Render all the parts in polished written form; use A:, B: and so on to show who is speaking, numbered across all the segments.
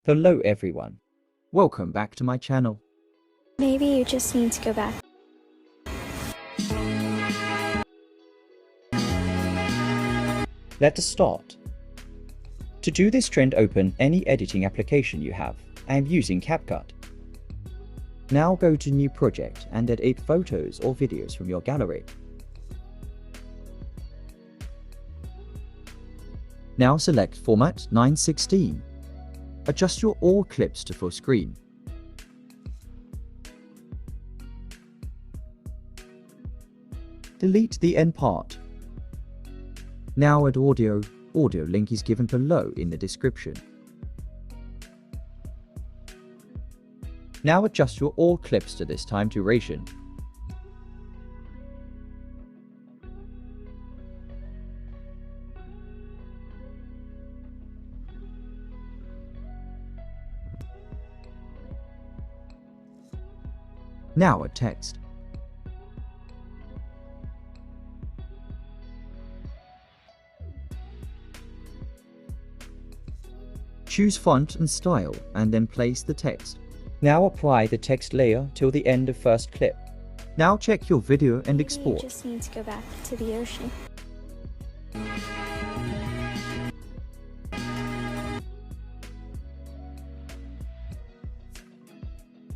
A: Hello everyone, welcome back to my channel.
B: Maybe you just need to go back.
A: Let us start. To do this trend, open any editing application you have. I am using CapCut. Now go to New Project and edit photos or videos from your gallery. Now select Format 9:16. Adjust your all clips to full screen. Delete the end part. Now add audio. Audio link is given below in the description. Now adjust your all clips to this time duration. Now add text. Choose font and style and then place the text. Now apply the text layer till the end of first clip. Now check your video and export.
B: You just need to go back to the ocean.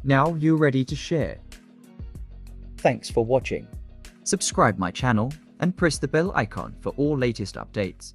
A: Now you're ready to share. Thanks for watching. Subscribe my channel and press the bell icon for all latest updates.